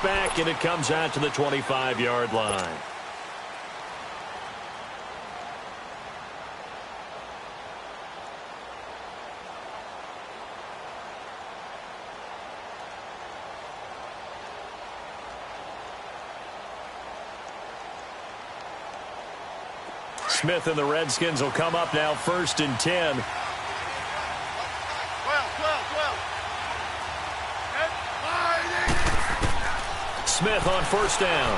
back, and it comes out to the 25-yard line. Smith and the Redskins will come up now, 1st and 10. 12. Smith on 1st down.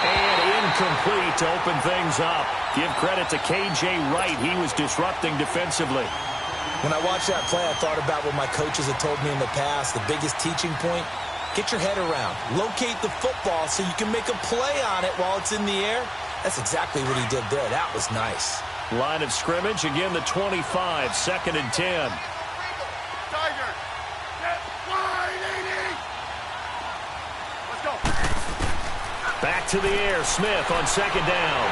And incomplete to open things up. Give credit to K.J. Wright. He was disrupting defensively. When I watched that play, I thought about what my coaches had told me in the past. The biggest teaching point, get your head around. Locate the football so you can make a play on it while it's in the air. That's exactly what he did there. That was nice. Line of scrimmage, again the 25, 2nd and 10. Tiger, get wide, 80. Let's go. Back to the air, Smith on 2nd down.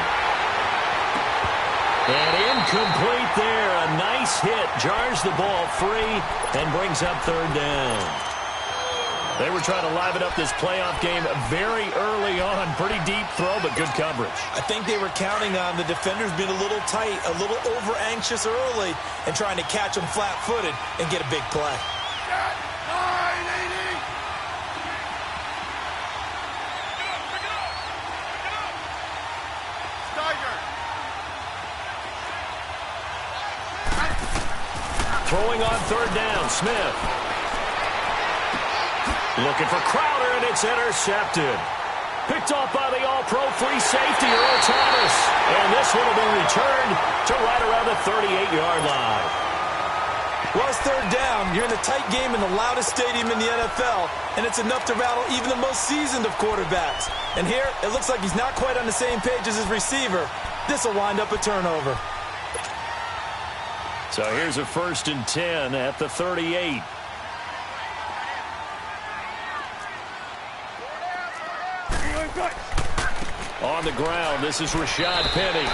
And incomplete there. A nice hit. Jars the ball free and brings up 3rd down. They were trying to liven up this playoff game very early on. Pretty deep throw, but good coverage. I think they were counting on the defenders being a little tight, a little over-anxious early, and trying to catch them flat-footed and get a big play. Get 980. Tiger. Throwing on 3rd down, Smith. Looking for Crowder, and it's intercepted. Picked off by the all-pro free safety, Earl Thomas. And this one will be returned to right around the 38-yard line. Well, it's 3rd down. You're in a tight game in the loudest stadium in the NFL, and it's enough to rattle even the most seasoned of quarterbacks. And here, it looks like he's not quite on the same page as his receiver. This will wind up a turnover. So here's a 1st and 10 at the 38. On the ground, this is Rashad Penny.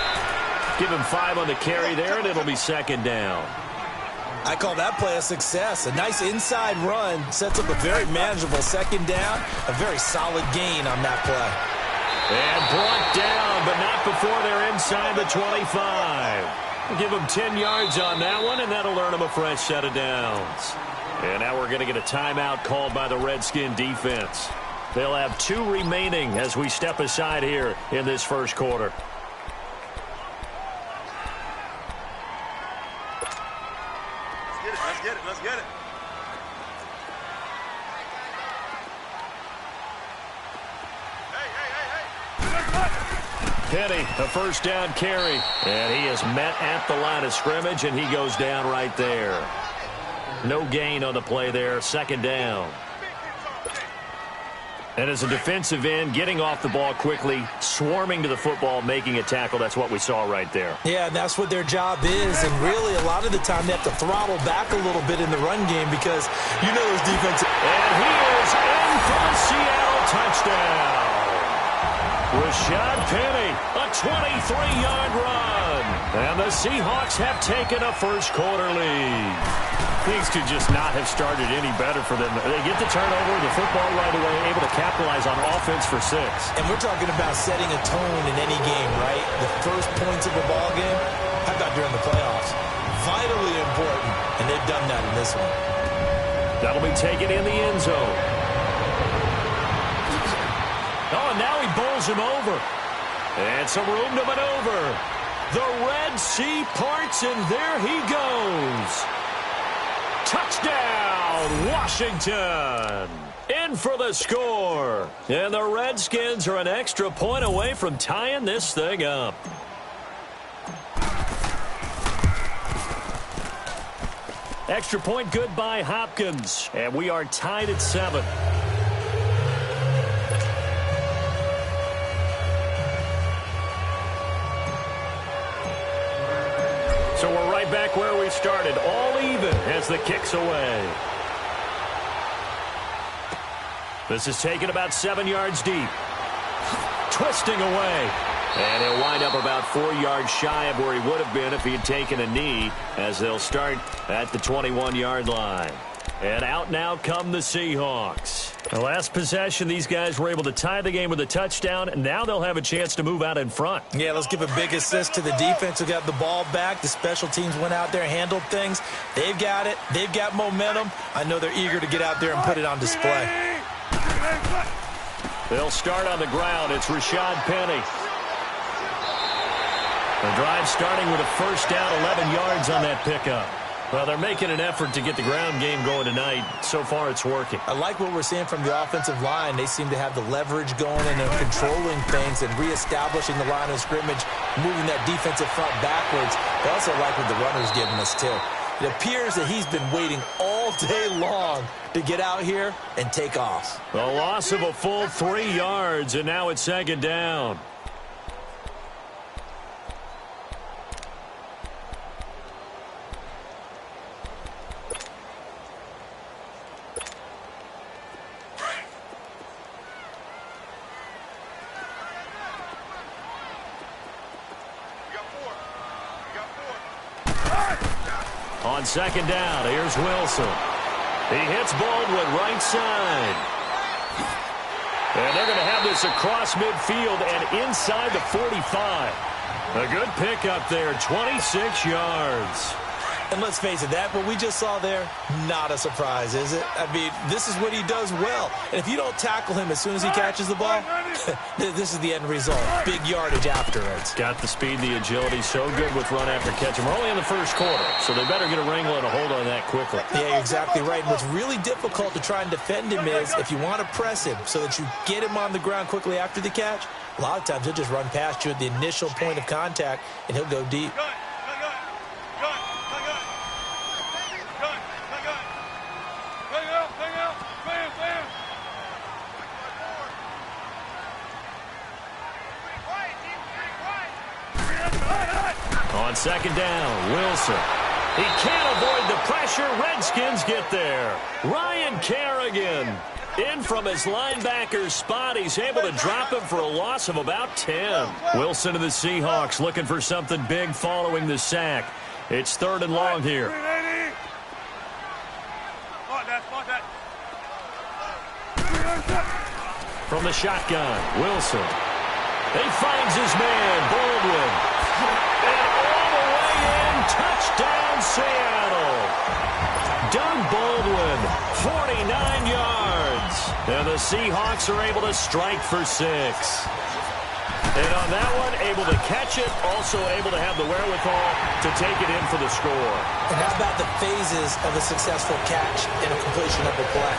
Give him 5 on the carry there, and it'll be 2nd down. I call that play a success. A nice inside run sets up a very manageable 2nd down. A very solid gain on that play. And brought down, but not before they're inside the 25. We'll give them 10 yards on that one, and that'll earn them a fresh set of downs. And now we're going to get a timeout called by the Redskin defense. They'll have 2 remaining as we step aside here in this 1st quarter. Let's get it. Let's get it. Penny, a 1st down carry. And he is met at the line of scrimmage, and he goes down right there. No gain on the play there, 2nd down. And as a defensive end, getting off the ball quickly, swarming to the football, making a tackle, that's what we saw right there. Yeah, and that's what their job is. And really, a lot of the time, they have to throttle back a little bit in the run game because you know those defensive. And he is in for the Seattle touchdown. Rashad Penny, a 23-yard run. And the Seahawks have taken a 1st quarter lead. Things could just not have started any better for them. They get the turnover, the football right away, able to capitalize on offense for 6. And we're talking about setting a tone in any game, right? The first points of a ball game, how about during the playoffs? Vitally important, and they've done that in this one. That'll be taken in the end zone. Oh, and now he bowls him over. And some room to maneuver. The Red Sea parts, and there he goes. Touchdown, Washington. In for the score. And the Redskins are an extra point away from tying this thing up. Extra point good by Hopkins. And we are tied at 7. So we're right back where we started, all even as the kick's away. This is taken about 7 yards deep. Twisting away. And he'll wind up about 4 yards shy of where he would have been if he had taken a knee, as they'll start at the 21-yard line. And out now come the Seahawks. The last possession, these guys were able to tie the game with a touchdown, and now they'll have a chance to move out in front. Yeah, let's give a big assist to the defense who got the ball back. The special teams went out there, handled things. They've got it. They've got momentum. I know they're eager to get out there and put it on display. They'll start on the ground. It's Rashad Penny. The drive starting with a first down, 11 yards on that pickup. Well, they're making an effort to get the ground game going tonight. So far, it's working. I like what we're seeing from the offensive line. They seem to have the leverage going, and they're controlling things and reestablishing the line of scrimmage, moving that defensive front backwards. I also like what the runner's giving us, too. It appears that he's been waiting all day long to get out here and take off. The loss of a full 3 yards, and now it's second down. On second down, here's Wilson. He hits Baldwin right side. And they're going to have this across midfield and inside the 45. A good pickup there, 26 yards. And let's face it, that what we just saw there, not a surprise, is it? I mean, this is what he does well. And if you don't tackle him as soon as he catches the ball, this is the end result. Big yardage afterwards. Got the speed, the agility, so good with run after catch. We're only in the first quarter, so they better get a wrangle and a hold on that quickly. Yeah, you're exactly right. And what's really difficult to try and defend him is if you want to press him so that you get him on the ground quickly after the catch, a lot of times he'll just run past you at the initial point of contact, and he'll go deep. On second down, Wilson. He can't avoid the pressure. Redskins get there. Ryan Kerrigan in from his linebacker's spot. He's able to drop him for a loss of about 10. Wilson and the Seahawks looking for something big following the sack. It's third and long here. From the shotgun, Wilson. He finds his man, Baldwin. And all the way in, touchdown Seattle. Doug Baldwin, 49 yards. And the Seahawks are able to strike for 6. And on that one, able to catch it, also able to have the wherewithal to take it in for the score. And how about the phases of a successful catch and a completion of a play?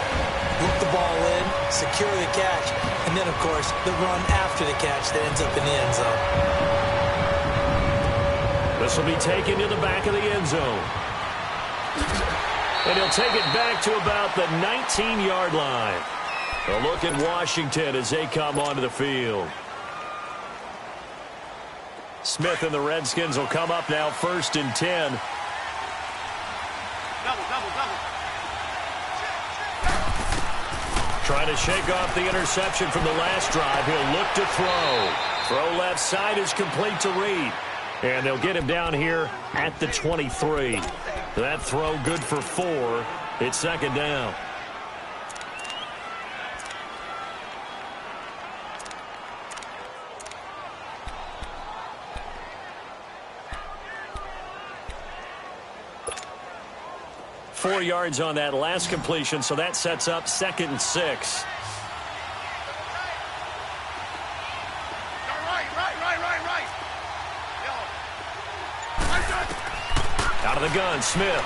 Loop the ball in, secure the catch, and then, of course, the run after the catch that ends up in the end zone. This will be taken to the back of the end zone. And he'll take it back to about the 19-yard line. A look at Washington as they come onto the field. Smith and the Redskins will come up now, 1st and 10. Trying to shake off the interception from the last drive. He'll look to throw. Throw left side is complete to Reed. And they'll get him down here at the 23. That throw good for 4. It's second down. Four yards on that last completion, so that sets up 2nd and 6. Out of the gun, Smith.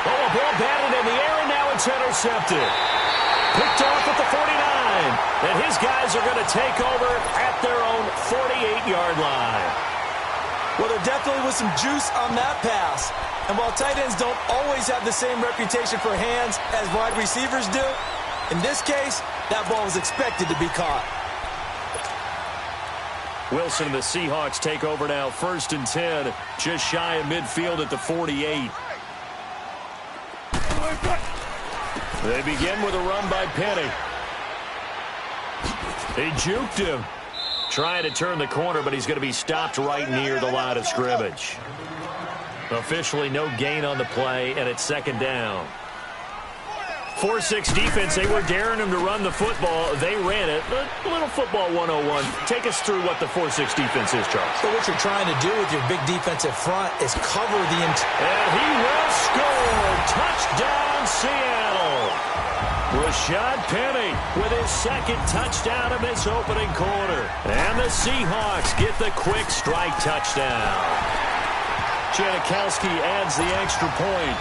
Oh, a ball batted in the air, and now it's intercepted. Picked off at the 49. And his guys are going to take over at their own 48-yard line. Well, there definitely was some juice on that pass. And while tight ends don't always have the same reputation for hands as wide receivers do, in this case, that ball was expected to be caught. Wilson and the Seahawks take over now, 1st and 10, just shy of midfield at the 48. They begin with a run by Penny. He juked him. Trying to turn the corner, but he's going to be stopped right near the line of scrimmage. Officially no gain on the play, and it's second down. 4-6 defense, they were daring him to run the football. They ran it. A little football 101. Take us through what the 4-6 defense is, Charles. So what you're trying to do with your big defensive front is cover the And he will score. Touchdown, Seattle. Rashad Penny with his second touchdown of this opening quarter. And the Seahawks get the quick strike touchdown. Janikowski adds the extra point.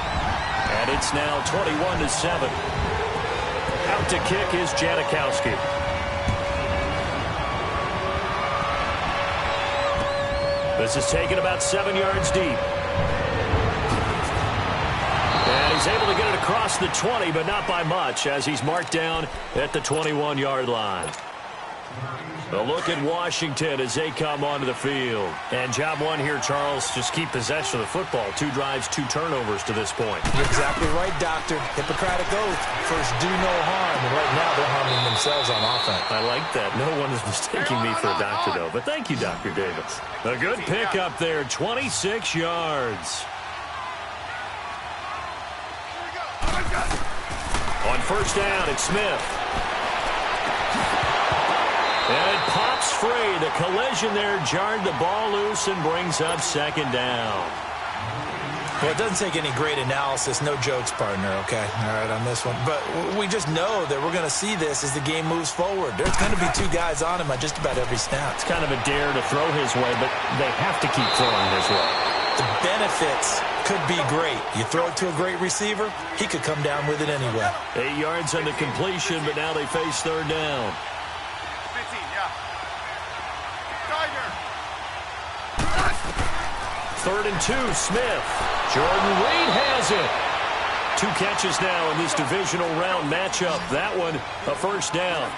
And it's now 21-7. Out to kick is Janikowski. This is taken about 7 yards deep. And he's able to get it across the 20, but not by much, as he's marked down at the 21-yard line. A look at Washington as they come onto the field. And job one here, Charles, just keep possession of the football. 2 drives, 2 turnovers to this point. You're exactly right, Doctor. Hippocratic oath. First, do no harm. And right now, they're harming themselves on offense. I like that. No one is mistaking me for a doctor, though. But thank you, Dr. Davis. A good pick up there, 26 yards. On first down, it's Smith. And it pops free. The collision there jarred the ball loose and brings up second down. Well, it doesn't take any great analysis. No jokes, partner, okay? All right, on this one. But we just know that we're going to see this as the game moves forward. There's going to be 2 guys on him on just about every snap. It's kind of a dare to throw his way, but they have to keep throwing his way. The benefits could be great. You throw it to a great receiver, he could come down with it anyway. 8 yards on the completion, but now they face third down. 15, yeah. Tiger. 3rd and 2, Smith. Jordan Reed has it. 2 catches now in this divisional round matchup. That one, a first down.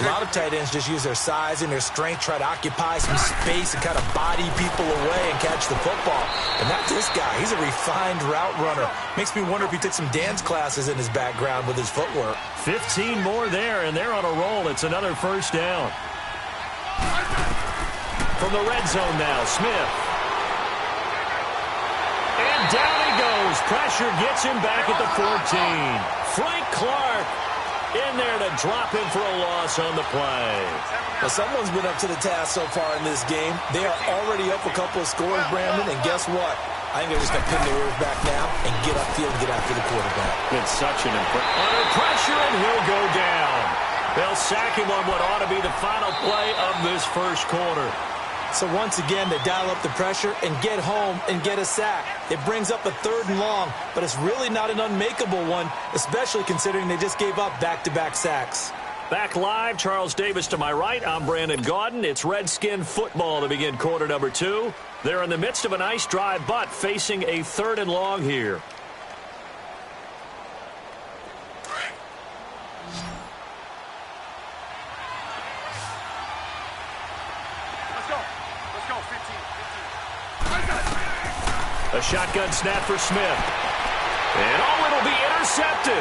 A lot of tight ends just use their size and their strength, try to occupy some space and kind of body people away and catch the football. But not this guy. He's a refined route runner. Makes me wonder if he took some dance classes in his background with his footwork. 15 more there, and they're on a roll. It's another first down. From the red zone now, Smith. And down he goes. Pressure gets him back at the 14. Frank Clark in there to drop him for a loss on the play. Well, someone's been up to the task so far in this game. They are already up a couple of scores, Brandon, and guess what? I think they're just going to pin the ears back now and get upfield and get after the quarterback. It's such an under pressure, and he'll go down. They'll sack him on what ought to be the final play of this first quarter. So once again, they dial up the pressure and get home and get a sack. It brings up a 3rd and long, but it's really not an unmakeable one, especially considering they just gave up back-to-back sacks. Back live, Charles Davis to my right. I'm Brandon Gaudin. It's Redskin football to begin quarter number 2. They're in the midst of a nice drive, but facing a 3rd and long here. A shotgun snap for Smith. And it'll be intercepted.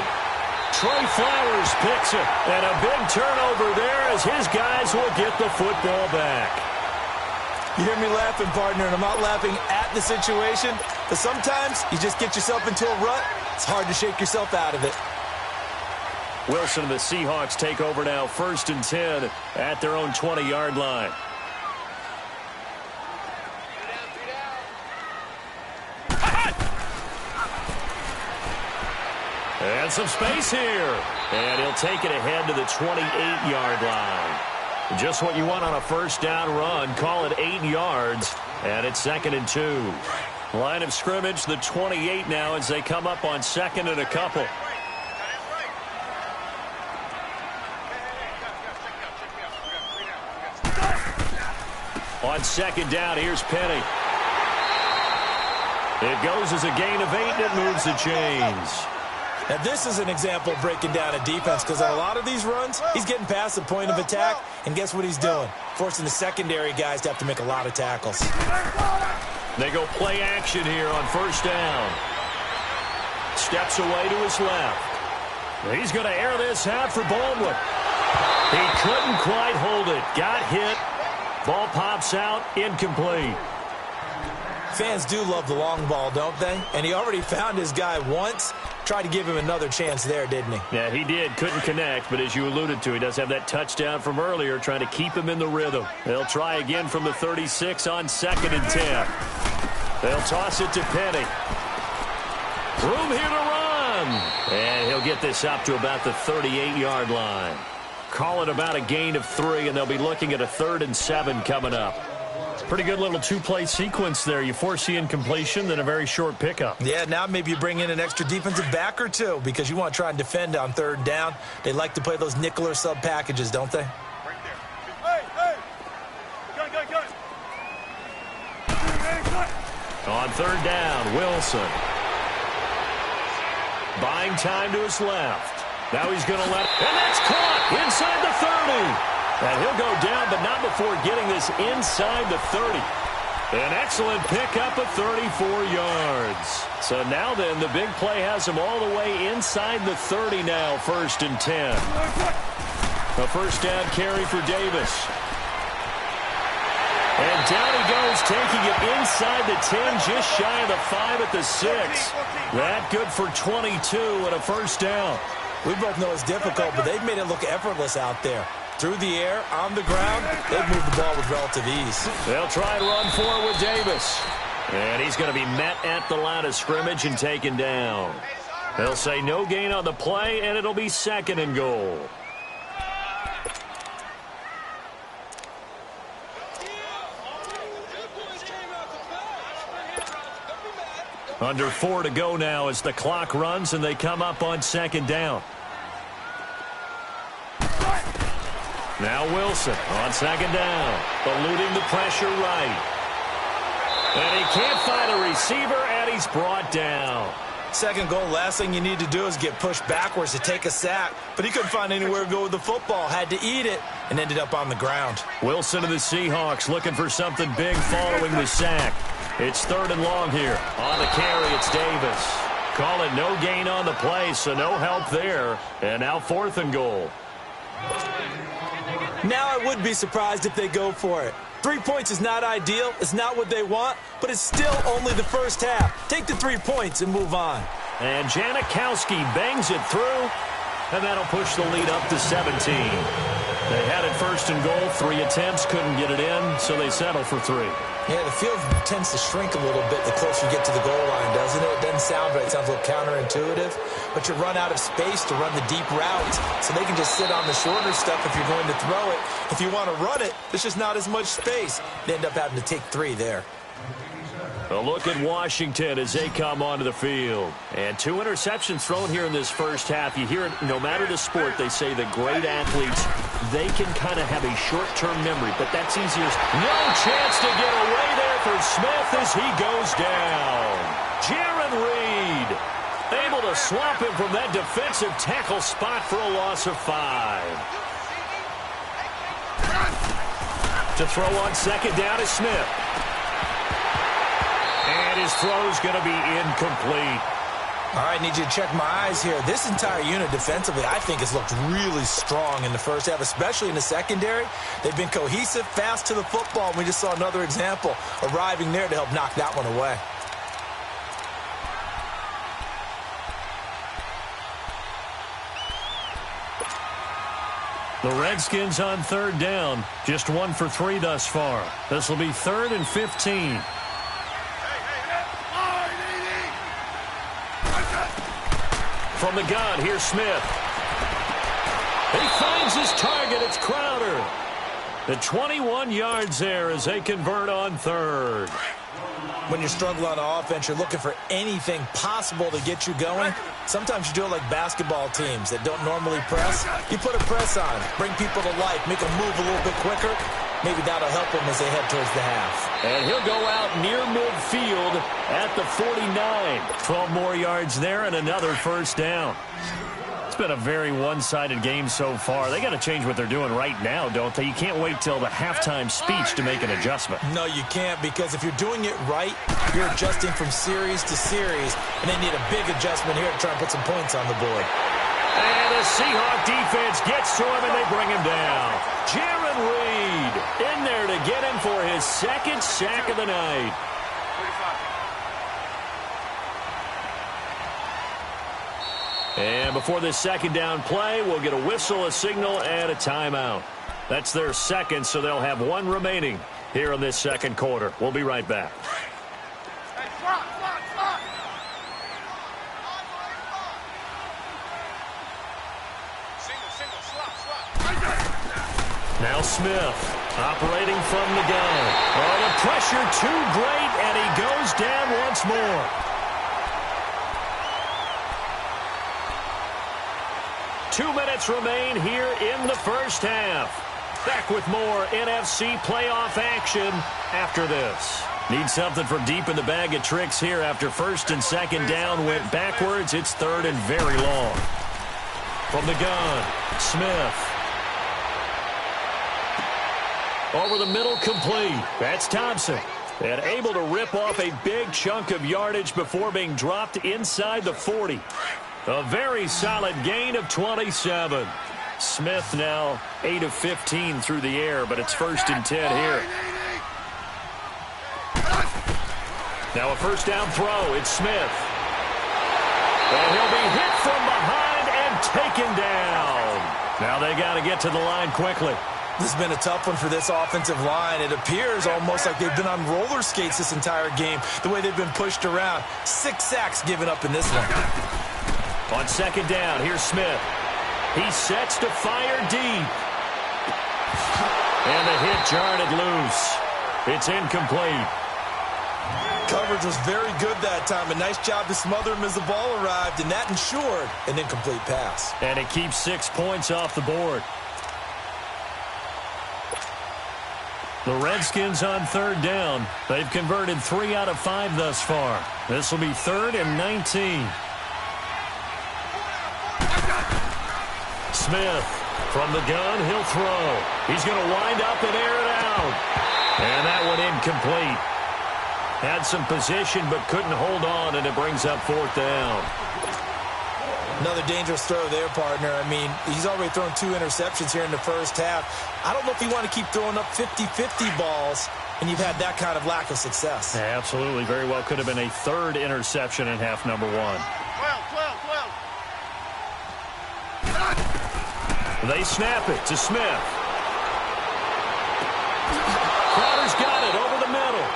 Trey Flowers picks it. And a big turnover there as his guys will get the football back. You hear me laughing, partner, and I'm not laughing at the situation, but sometimes you just get yourself into a rut. It's hard to shake yourself out of it. Wilson and the Seahawks take over now, 1st and 10 at their own 20-yard line. And some space here. And he'll take it ahead to the 28-yard line. Just what you want on a first down run. Call it 8 yards. And it's 2nd and 2. Line of scrimmage, the 28 now as they come up on 2nd and a couple. On 2nd down, here's Penny. It goes as a gain of 8, and it moves the chains. Now, this is an example of breaking down a defense because on a lot of these runs, he's getting past the point of attack, and guess what he's doing? Forcing the secondary guys to have to make a lot of tackles. They go play action here on first down. Steps away to his left. He's going to air this out for Baldwin. He couldn't quite hold it. Got hit. Ball pops out. Incomplete. Fans do love the long ball, don't they? And he already found his guy once. Tried to give him another chance there, didn't he? Yeah, he did. Couldn't connect, but as you alluded to, he does have that touchdown from earlier, trying to keep him in the rhythm. They'll try again from the 36 on 2nd and 10. They'll toss it to Penny. Room here to run. And he'll get this up to about the 38-yard line. Call it about a gain of 3, and they'll be looking at a 3rd and 7 coming up. Pretty good little two-play sequence there. You foresee incompletion, then a very short pickup. Yeah, now maybe you bring in an extra defensive back or two because you want to try and defend on 3rd down. They like to play those nickel or sub packages, don't they? Right there. Hey! Gun! On 3rd down, Wilson. Buying time to his left. Now he's going to let... And that's caught inside the 30. And he'll go down, but not before getting this inside the 30. An excellent pickup of 34 yards. So now then, the big play has him all the way inside the 30 now, 1st and 10. A 1st down carry for Davis. And down he goes, taking it inside the 10, just shy of the 5 at the 6. That good for 22 and a 1st down. We both know it's difficult, but they've made it look effortless out there. Through the air, on the ground, they've moved the ball with relative ease. They'll try and run for it with Davis. And he's going to be met at the line of scrimmage and taken down. They'll say no gain on the play, and it'll be 2nd and goal. Under 4 to go now as the clock runs, and they come up on 2nd down. Now Wilson on 2nd down, eluding the pressure right. And he can't find a receiver, and he's brought down. 2nd goal, last thing you need to do is get pushed backwards to take a sack. But he couldn't find anywhere to go with the football, had to eat it, and ended up on the ground. Wilson and the Seahawks looking for something big following the sack. It's 3rd and long here. On the carry, it's Davis. Call it no gain on the play, so no help there. And now 4th and goal. Now I would be surprised if they go for it. 3 points is not ideal. It's not what they want, but it's still only the 1st half. Take the 3 points and move on. And Janikowski bangs it through, and that'll push the lead up to 17. They had it 1st and goal. 3 attempts, couldn't get it in, so they settle for 3. Yeah, the field tends to shrink a little bit the closer you get to the goal line, doesn't it? It doesn't sound right. It sounds a little counterintuitive. But you run out of space to run the deep routes, so they can just sit on the shorter stuff if you're going to throw it. If you want to run it, there's just not as much space. They end up having to take 3 there. A look at Washington as they come onto the field. And 2 interceptions thrown here in this 1st half. You hear it, no matter the sport, they say the great athletes, they can kind of have a short-term memory, but that's easier. No chance to get away there for Smith as he goes down. Jaron Reed able to swap him from that defensive tackle spot for a loss of 5. To throw on 2nd down is Smith. And his throw's going to be incomplete. All right, need you to check my eyes here. This entire unit defensively, I think, has looked really strong in the 1st half, especially in the secondary. They've been cohesive, fast to the football. We just saw another example arriving there to help knock that one away. The Redskins on 3rd down. Just 1 for 3 thus far. This will be 3rd and 15. From the gun, here's Smith. He finds his target. It's Crowder. The 21 yards there as they convert on 3rd. When you struggle on offense, you're looking for anything possible to get you going. Sometimes you do it like basketball teams that don't normally press. You put a press on, bring people to life, make them move a little bit quicker. Maybe that'll help them as they head towards the half. And he'll go out near midfield at the 49. 12 more yards there and another 1st down. It's been a very one-sided game so far. They got to change what they're doing right now, don't they? You can't wait till the halftime speech to make an adjustment. No, you can't, because if you're doing it right, you're adjusting from series to series, and they need a big adjustment here to try and put some points on the board. And the Seahawk defense gets to him, and they bring him down. Jaron Reed in there to get him for his 2nd sack of the night. And before this second down play, we'll get a whistle, a signal, and a timeout. That's their second, so they'll have one remaining here in this second quarter. We'll be right back. Now Smith operating from the gun. Oh, the pressure too great, and he goes down once more. Two minutes remain here in the first half. Back with more NFC playoff action after this. Need something from deep in the bag of tricks here after first and second down went backwards. It's third and very long. From the gun, Smith. Over the middle, complete. That's Thompson. And able to rip off a big chunk of yardage before being dropped inside the 40. A very solid gain of 27. Smith now 8 of 15 through the air, but it's first and 10 here. Now a first down throw. It's Smith. And he'll be hit from behind and taken down. Now they got to get to the line quickly. This has been a tough one for this offensive line. It appears almost like they've been on roller skates this entire game, the way they've been pushed around. 6 sacks given up in this one. On second down, here's Smith. He sets to fire deep. And the hit jarred it loose. It's incomplete. Coverage was very good that time. A nice job to smother him as the ball arrived, and that ensured an incomplete pass. And it keeps 6 points off the board. The Redskins on third down. They've converted 3 out of 5 thus far. This will be third and 19. Smith from the gun, he'll throw. He's going to wind up and air it out. And that one incomplete. Had some position but couldn't hold on, and it brings up fourth down. Another dangerous throw there, partner. I mean, he's already thrown 2 interceptions here in the first half. I don't know if you want to keep throwing up 50-50 balls, and you've had that kind of lack of success. Yeah, absolutely. Very well could have been a third interception in half number 1. 12. They snap it to Smith. Crowder's got it over the middle.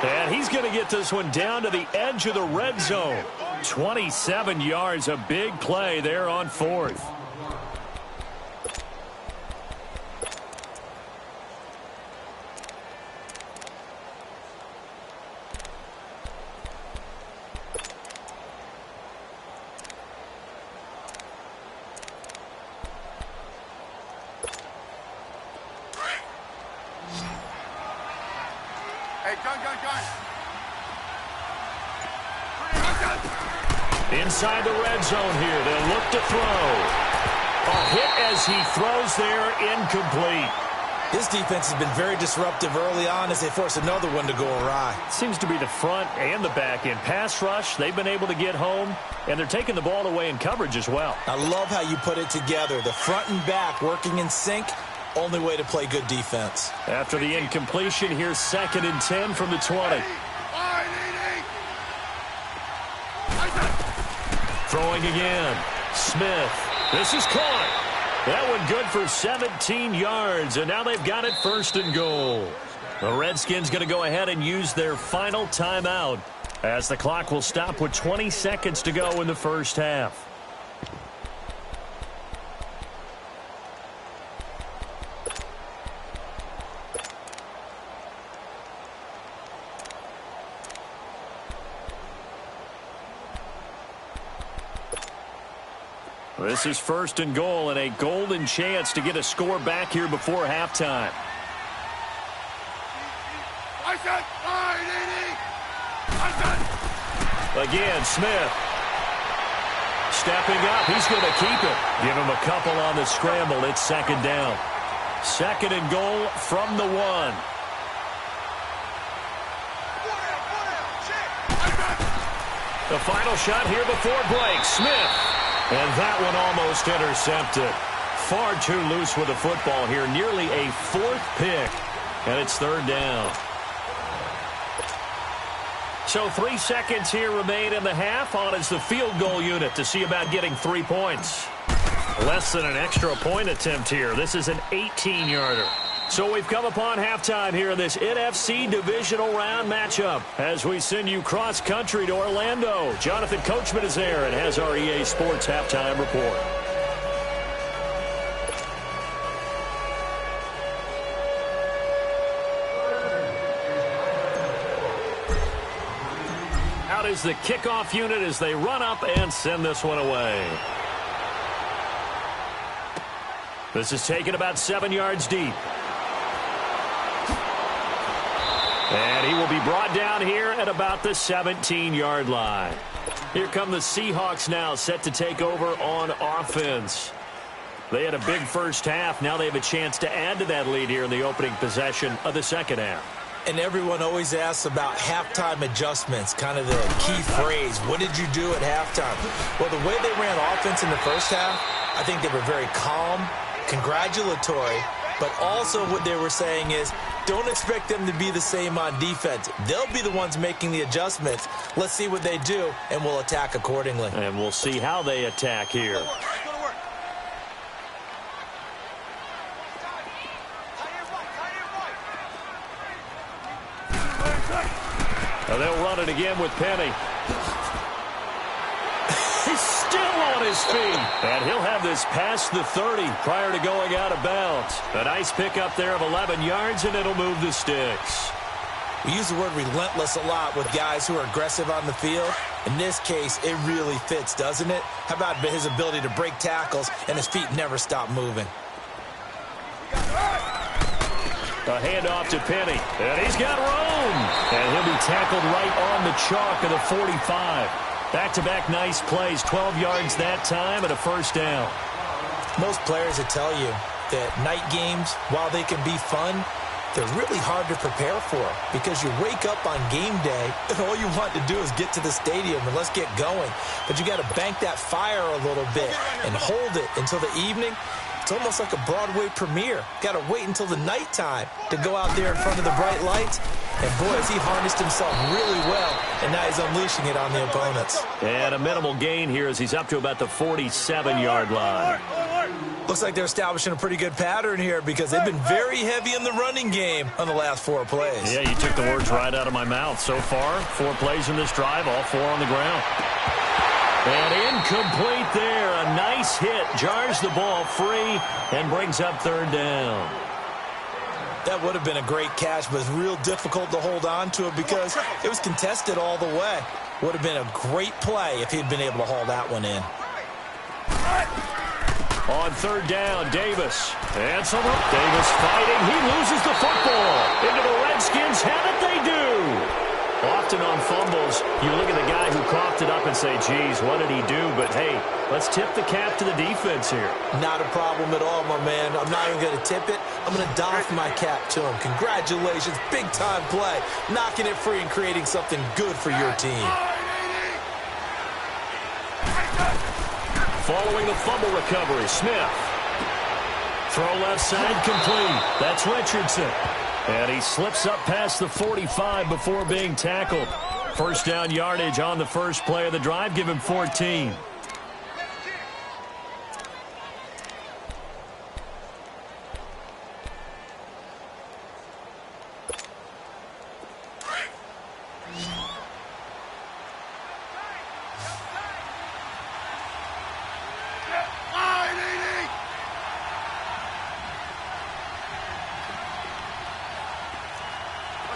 And he's going to get this one down to the edge of the red zone. 27 yards, a big play there on fourth. Hey, gun. Inside the red zone here. They'll look to throw. A hit as he throws there, incomplete. This defense has been very disruptive early on as they force another one to go awry. Seems to be the front and the back end. Pass rush, they've been able to get home, and they're taking the ball away in coverage as well. I love how you put it together. The front and back working in sync. Only way to play good defense. After the incompletion, here's second and 10 from the 20. Throwing again. Smith. This is caught. That one good for 17 yards, and now they've got it first and goal. The Redskins going to go ahead and use their final timeout as the clock will stop with 20 seconds to go in the first half. This is first and goal and a golden chance to get a score back here before halftime. Again, Smith. Stepping up, he's going to keep it. Give him a couple on the scramble. It's second down. Second and goal from the 1. The final shot here before break. Smith. And that one almost intercepted. Far too loose with the football here. Nearly a 4th pick. And it's third down. So 3 seconds here remain in the half. On is the field goal unit to see about getting 3 points. Less than an extra point attempt here. This is an 18-yarder. So we've come upon halftime here in this NFC Divisional Round matchup. As we send you cross-country to Orlando, Jonathan Coachman is there and has our EA Sports Halftime Report. Out is the kickoff unit as they run up and send this one away. This is taken about 7 yards deep. And he will be brought down here at about the 17-yard line. Here come the Seahawks now, set to take over on offense. They had a big first half. Now they have a chance to add to that lead here in the opening possession of the second half. And everyone always asks about halftime adjustments, kind of the key phrase. What did you do at halftime? Well, the way they ran offense in the first half, I think they were very calm, congratulatory, but also what they were saying is don't expect them to be the same on defense. They'll be the ones making the adjustments. Let's see what they do, and we'll attack accordingly. And we'll see how they attack here. They'll run it again with Penny. He's still on his feet. And he'll have this past the 30 prior to going out of bounds. A nice pickup there of 11 yards, and it'll move the sticks. We use the word relentless a lot with guys who are aggressive on the field. In this case, it really fits, doesn't it? How about his ability to break tackles and his feet never stop moving? A handoff to Penny, and he's got room. And he'll be tackled right on the chalk of the 45. Back-to-back nice plays, 12 yards that time and a first down. Most players will tell you that night games, while they can be fun, they're really hard to prepare for because you wake up on game day and all you want to do is get to the stadium and let's get going. But you got to bank that fire a little bit and hold it until the evening. It's almost like a Broadway premiere. Got to wait until the nighttime to go out there in front of the bright lights. And, boy, has he harnessed himself really well, and now he's unleashing it on the opponents. And a minimal gain here as he's up to about the 47-yard line. Looks like they're establishing a pretty good pattern here because they've been very heavy in the running game on the last 4 plays. Yeah, you took the words right out of my mouth. So far, 4 plays in this drive, all 4 on the ground. And incomplete there. A nice hit. Jars the ball free and brings up third down. That would have been a great catch, but it's real difficult to hold on to it because it was contested all the way. Would have been a great play if he'd been able to haul that one in. On third down, Davis. And some Davis fighting. He loses the football. Into the Redskins have it, they do. Often on fumbles, you look at the guy who coughed it up and say, geez, what did he do? But, hey, let's tip the cap to the defense here. Not a problem at all, my man. I'm not even going to tip it. I'm going to doff my cap to him. Congratulations. Big-time play. Knocking it free and creating something good for your team. Following the fumble recovery, Smith. Throw left side complete. That's Richardson. And he slips up past the 45 before being tackled. First down yardage on the first play of the drive. Give him 14.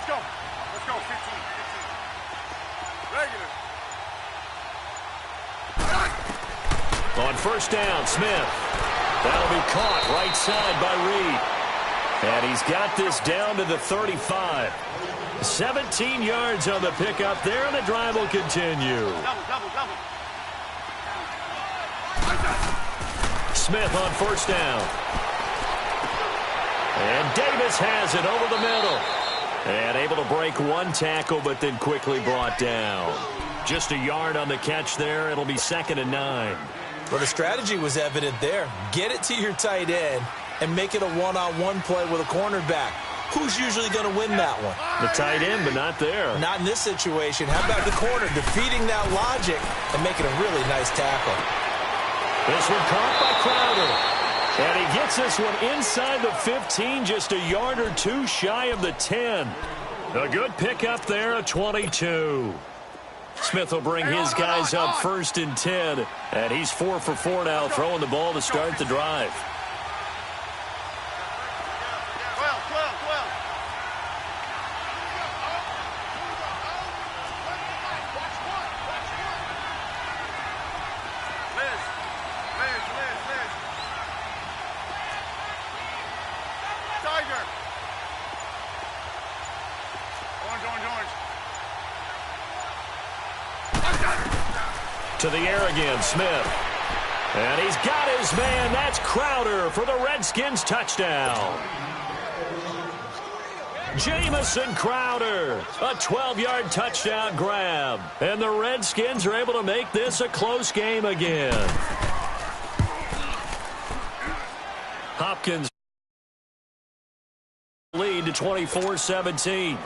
Let's go, 15. Regular. On first down, Smith. That'll be caught right side by Reed. And he's got this down to the 35. 17 yards on the pickup there, and the drive will continue. Double. Smith on first down. And Davis has it over the middle. And able to break one tackle, but then quickly brought down. Just a yard on the catch there. It'll be 2nd and 9. Well, the strategy was evident there. Get it to your tight end and make it a one-on-one play with a cornerback. who's usually going to win that one? The tight end, but not there. Not in this situation. How about the corner defeating that logic and making a really nice tackle? This one caught by Crowder. And he gets this one inside the 15, just a yard or two shy of the 10. A good pickup there, a 22. Smith will bring his guys up 1st and 10. And he's 4 for 4 now, throwing the ball to start the drive. 12. Liz. Tiger. Orange. To the air again, Smith. And he's got his man. That's Crowder for the Redskins touchdown. Jamison Crowder, a 12-yard touchdown grab. And the Redskins are able to make this a close game again. Hopkins lead to 24-17.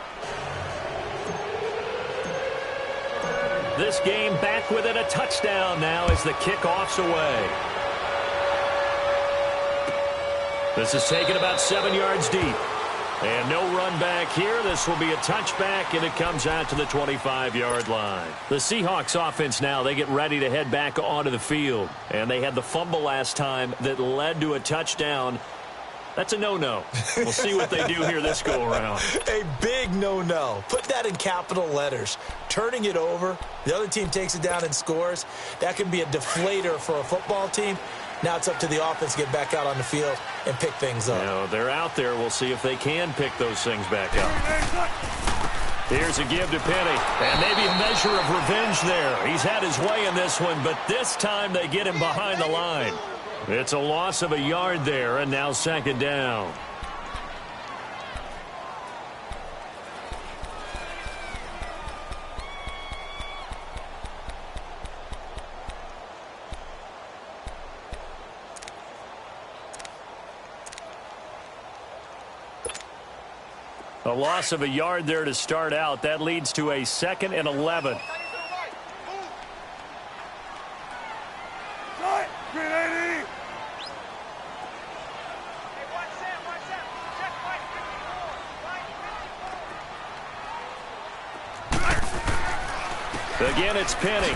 This game back within a touchdown now as the kickoff's away. This is taken about 7 yards deep. And no run back here. This will be a touchback, and it comes out to the 25-yard line. The Seahawks offense now, they get ready to head back onto the field. And they had the fumble last time that led to a touchdown. That's a no-no. We'll see what they do here this go-around. A big no-no. Put that in capital letters. Turning it over, the other team takes it down and scores. That can be a deflator for a football team. Now it's up to the offense to get back out on the field and pick things up. You know, they're out there. We'll see if they can pick those things back up. Here's a give to Penny. And maybe a measure of revenge there. He's had his way in this one, but this time they get him behind the line. It's a loss of a yard there, and now 2nd down. A loss of a yard there to start out. That leads to a 2nd and 11. Again, it's Penny.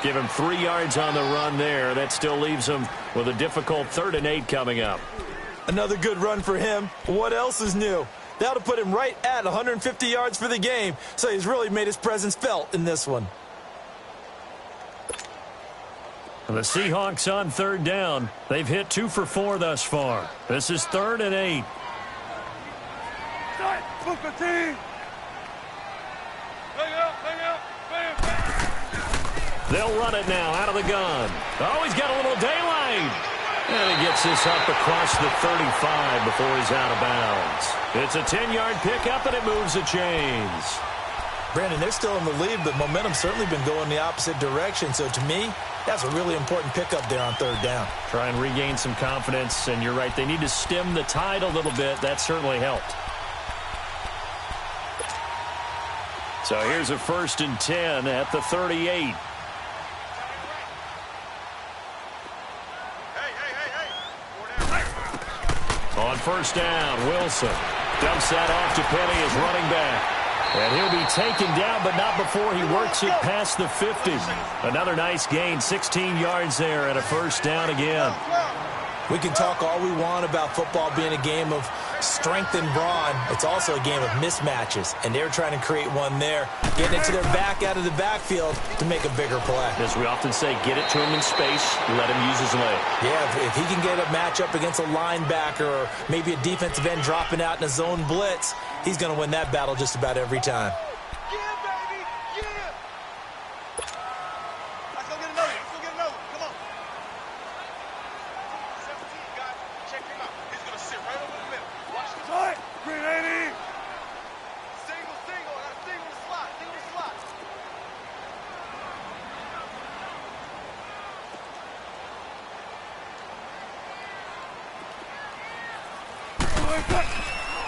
Give him 3 yards on the run there. That still leaves him with a difficult 3rd and 8 coming up. Another good run for him. What else is new? That'll put him right at 150 yards for the game, so he's really made his presence felt in this one. The Seahawks on 3rd down. They've hit 2 for 4 thus far. This is 3rd and 8. They'll run it now out of the gun. Oh, he's got a little daylight. And he gets this up across the 35 before he's out of bounds. It's a 10-yard pickup, and it moves the chains. Brandon, they're still in the lead, but momentum's certainly been going the opposite direction. So to me, that's a really important pickup there on 3rd down. Try and regain some confidence, and you're right. They need to stem the tide a little bit. That certainly helped. So here's a 1st and 10 at the 38. On 1st down, Wilson dumps that off to Penny as running back. And he'll be taken down, but not before he works it past the 50. Another nice gain, 16 yards there, and a 1st down again. We can talk all we want about football being a game of strength and brawn. It's also a game of mismatches, and they're trying to create one there, getting it to their back out of the backfield to make a bigger play. As we often say, get it to him in space, let him use his leg. Yeah, if he can get a matchup against a linebacker or maybe a defensive end dropping out in a zone blitz, he's going to win that battle just about every time.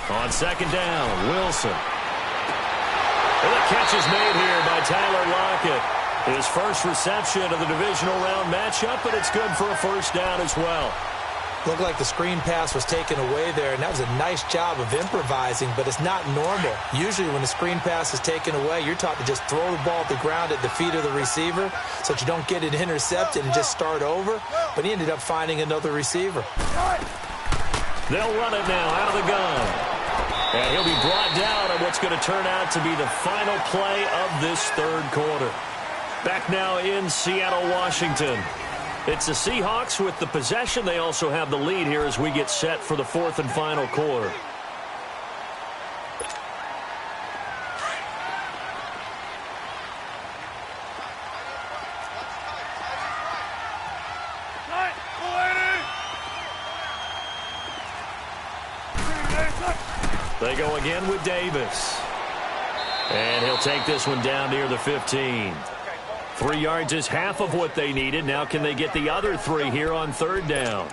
On second down, Wilson. And the catch is made here by Tyler Lockett. His first reception of the divisional round matchup, but it's good for a first down as well. Looked like the screen pass was taken away there, and that was a nice job of improvising, but it's not normal. Usually when the screen pass is taken away, you're taught to just throw the ball at the ground at the feet of the receiver so that you don't get it intercepted and just start over, but he ended up finding another receiver. They'll run it now out of the gun. And he'll be brought down on what's going to turn out to be the final play of this third quarter. Back now in Seattle, Washington. It's the Seahawks with the possession. They also have the lead here as we get set for the fourth and final quarter. They go again with Davis. And he'll take this one down near the 15. 3 yards is half of what they needed. Now can they get the other 3 here on third down?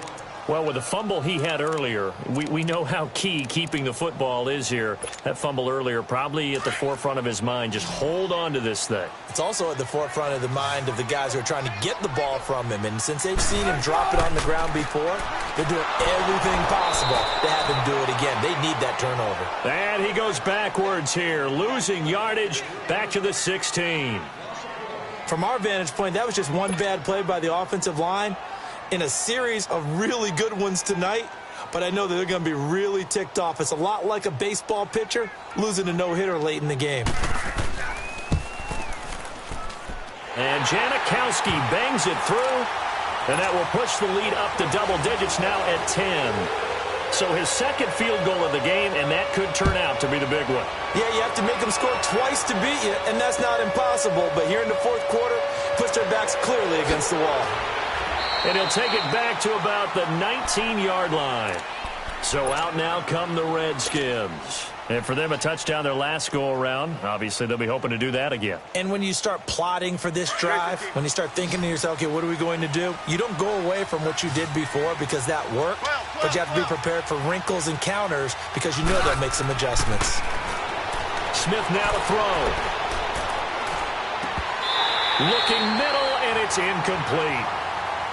Well, with the fumble he had earlier, we know how key keeping the football is here. That fumble earlier probably at the forefront of his mind. Just hold on to this thing. It's also at the forefront of the mind of the guys who are trying to get the ball from him. And since they've seen him drop it on the ground before, they're doing everything possible to have him do it again. They need that turnover. And he goes backwards here, losing yardage back to the 16. From our vantage point, that was just one bad play by the offensive line in a series of really good ones tonight, but I know that they're going to be really ticked off. It's a lot like a baseball pitcher losing a no-hitter late in the game. And Janikowski bangs it through, and that will push the lead up to double digits now at 10. So his second field goal of the game, and that could turn out to be the big one. Yeah, you have to make them score twice to beat you, and that's not impossible. But here in the fourth quarter, puts their backs clearly against the wall. And he'll take it back to about the 19-yard line. So out now come the Redskins. And for them, a touchdown their last go-around. Obviously, they'll be hoping to do that again. And when you start plotting for this drive, when you start thinking to yourself, okay, what are we going to do? You don't go away from what you did before because that worked, but you have to be prepared for wrinkles and counters because you know they'll make some adjustments. Smith now to throw. Looking middle, and it's incomplete.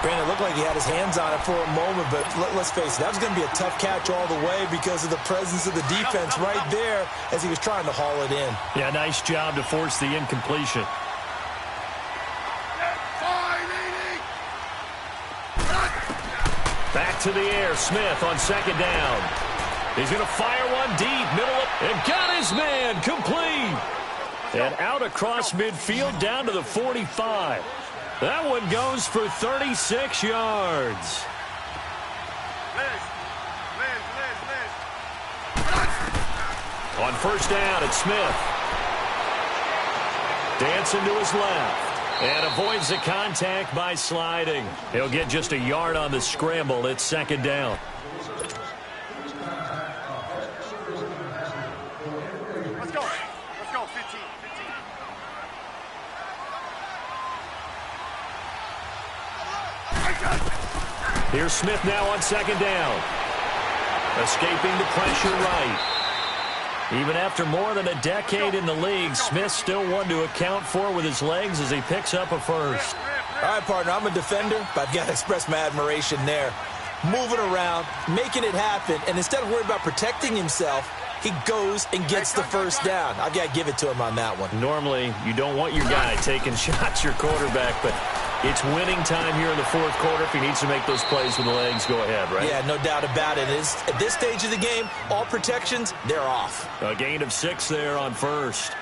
Brandon, it looked like he had his hands on it for a moment, but let's face it, that was going to be a tough catch all the way because of the presence of the defense right there as he was trying to haul it in. Yeah, nice job to force the incompletion. Back to the air, Smith on second down. He's going to fire one deep, middle up, and got his man, complete. And out across midfield down to the 45. That one goes for 36 yards. On first down, it's Smith. Dancing to his left. And avoids the contact by sliding. He'll get just a yard on the scramble. It's second down. Let's go. Let's go. 15. Here's Smith now on second down. Escaping the pressure right. Even after more than a decade in the league, Smith still one to account for with his legs as he picks up a first. All right, partner, I'm a defender, but I've got to express my admiration there. Moving around, making it happen, and instead of worrying about protecting himself, he goes and gets the first down. I've got to give it to him on that one. Normally, you don't want your guy taking shots, your quarterback, but it's winning time here in the fourth quarter. If he needs to make those plays with the legs, go ahead, right? Yeah, no doubt about it. At this stage of the game, all protections, they're off. A gain of 6 there on first.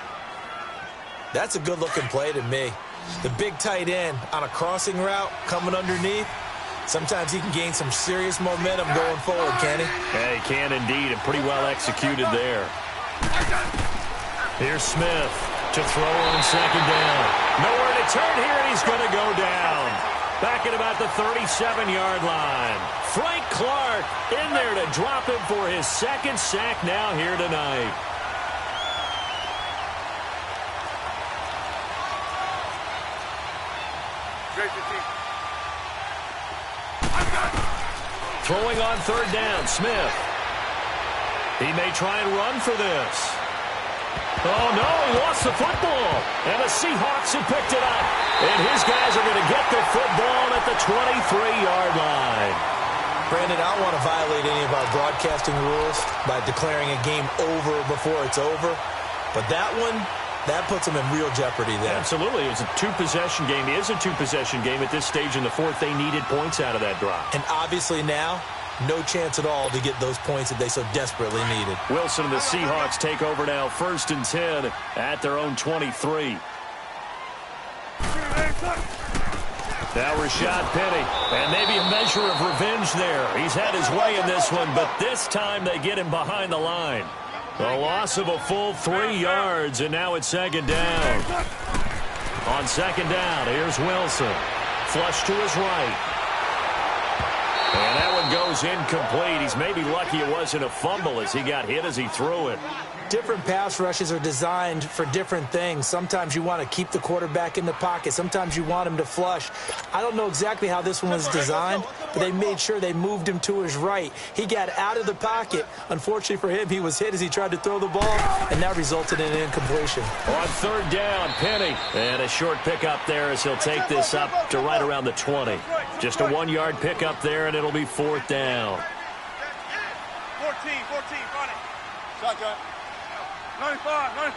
That's a good-looking play to me. The big tight end on a crossing route coming underneath. Sometimes he can gain some serious momentum going forward, can he? Yeah, he can indeed, and pretty well executed there. Here's Smith to throw on second down. Nowhere to turn here, and he's going to go down. Back at about the 37-yard line. Frank Clark in there to drop him for his second sack now here tonight. Great 15. Throwing on third down, Smith. He may try and run for this. Oh, no, he lost the football. And the Seahawks have picked it up. And his guys are going to get the football at the 23-yard line. Brandon, I don't want to violate any of our broadcasting rules by declaring a game over before it's over. But that one, that puts them in real jeopardy there. Absolutely. It was a two-possession game. It is a two-possession game at this stage in the fourth. They needed points out of that drive. And obviously now, no chance at all to get those points that they so desperately needed. Wilson and the Seahawks take over now, 1st and 10 at their own 23. Now Rashad Penny, and maybe a measure of revenge there. He's had his way in this one, but this time they get him behind the line. A loss of a full 3 yards, and now it's 2nd down. On 2nd down, here's Wilson. Flush to his right. And that one goes incomplete. He's maybe lucky it wasn't a fumble as he got hit as he threw it. Different pass rushes are designed for different things. Sometimes you want to keep the quarterback in the pocket. Sometimes you want him to flush. I don't know exactly how this one was designed, but they made sure they moved him to his right. He got out of the pocket. Unfortunately for him, he was hit as he tried to throw the ball, and that resulted in an incompletion. On 3rd down, Penny. And a short pickup there as he'll take this up to right around the 20. Just a 1-yard pickup there, and it'll be 4th down. 14, run it. Shotgun. 95. Hey.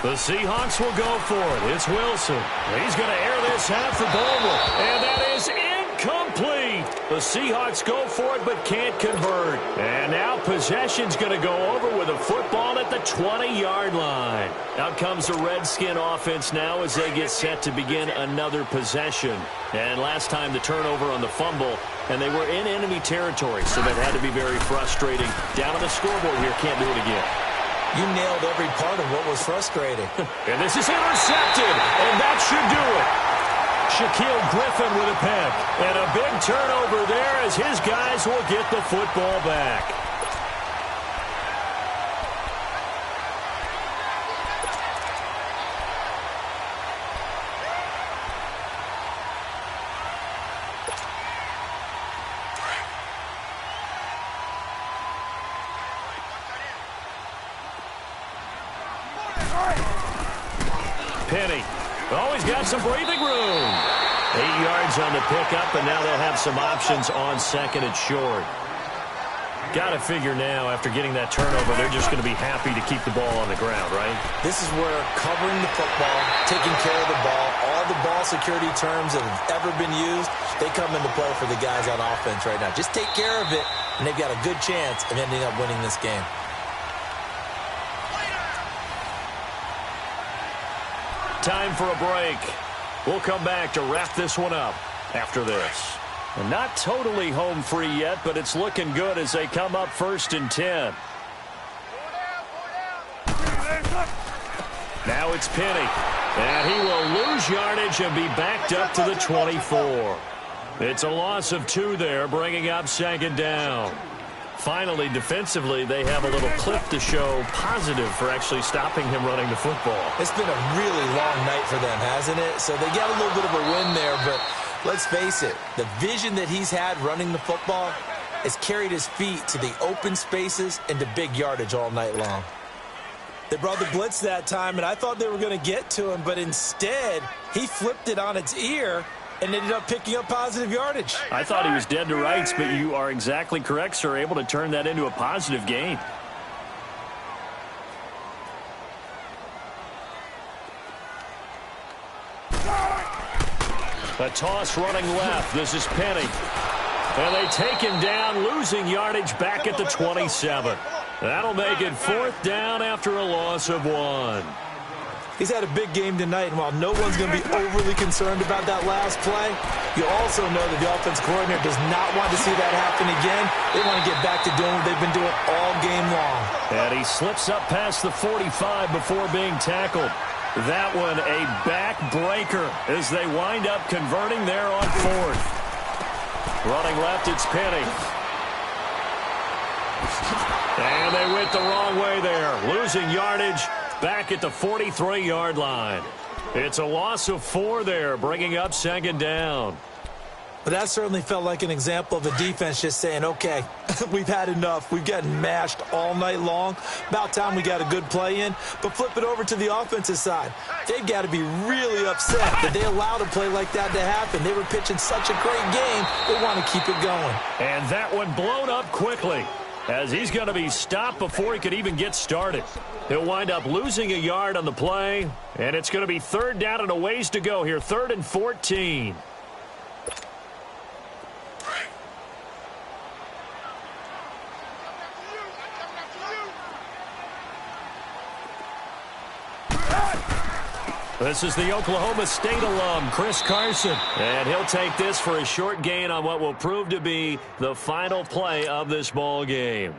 The Seahawks will go for it. It's Wilson. He's going to air this out for Baldwin. And that is incomplete. The Seahawks go for it but can't convert. And now possession's going to go over with a football at the 20-yard line. Out comes the Redskin offense now as they get set to begin another possession. And last time the turnover on the fumble, and they were in enemy territory, so that had to be very frustrating. Down on the scoreboard here, can't do it again. You nailed every part of what was frustrating. And this is intercepted, and that should do it. Shaquille Griffin with a pick. And a big turnover there as his guys will get the football back. Penny. Always got some breathing room. 8 yards on the pickup, and now they'll have some options on 2nd and short. Got to figure now, after getting that turnover, they're just going to be happy to keep the ball on the ground, right? This is where covering the football, taking care of the ball, all the ball security terms that have ever been used, they come into play for the guys on offense right now. Just take care of it, and they've got a good chance of ending up winning this game. Time for a break. We'll come back to wrap this one up after this. And not totally home free yet, but it's looking good as they come up 1st and 10. Now it's Penny. And he will lose yardage and be backed up to the 24. It's a loss of 2 there, bringing up 2nd down. Finally, defensively, they have a little clip to show positive for actually stopping him running the football. It's been a really long night for them, hasn't it? So they got a little bit of a win there, but let's face it, the vision that he's had running the football has carried his feet to the open spaces and to big yardage all night long. They brought the blitz that time, and I thought they were going to get to him, but instead, he flipped it on its ear and ended up picking up positive yardage. I thought he was dead to rights, but you are exactly correct, sir, able to turn that into a positive gain. A toss running left. This is Penny. And they take him down, losing yardage back at the 27. That'll make it 4th down after a loss of 1. He's had a big game tonight, and while no one's going to be overly concerned about that last play, you also know that the offense coordinator does not want to see that happen again. They want to get back to doing what they've been doing all game long. And he slips up past the 45 before being tackled. That one a backbreaker as they wind up converting there on 4th. Running left, it's Penny. And they went the wrong way there, losing yardage back at the 43-yard line. It's a loss of 4 there, bringing up second down. But that certainly felt like an example of the defense just saying, okay, we've had enough. We've gotten mashed all night long. About time we got a good play in. But flip it over to the offensive side. They've got to be really upset that they allowed a play like that to happen. They were pitching such a great game, they want to keep it going. And that one blown up quickly, as he's going to be stopped before he could even get started. He'll wind up losing a yard on the play, and it's going to be third down and a ways to go here, 3rd and 14. This is the Oklahoma State alum, Chris Carson. And he'll take this for a short gain on what will prove to be the final play of this ball game.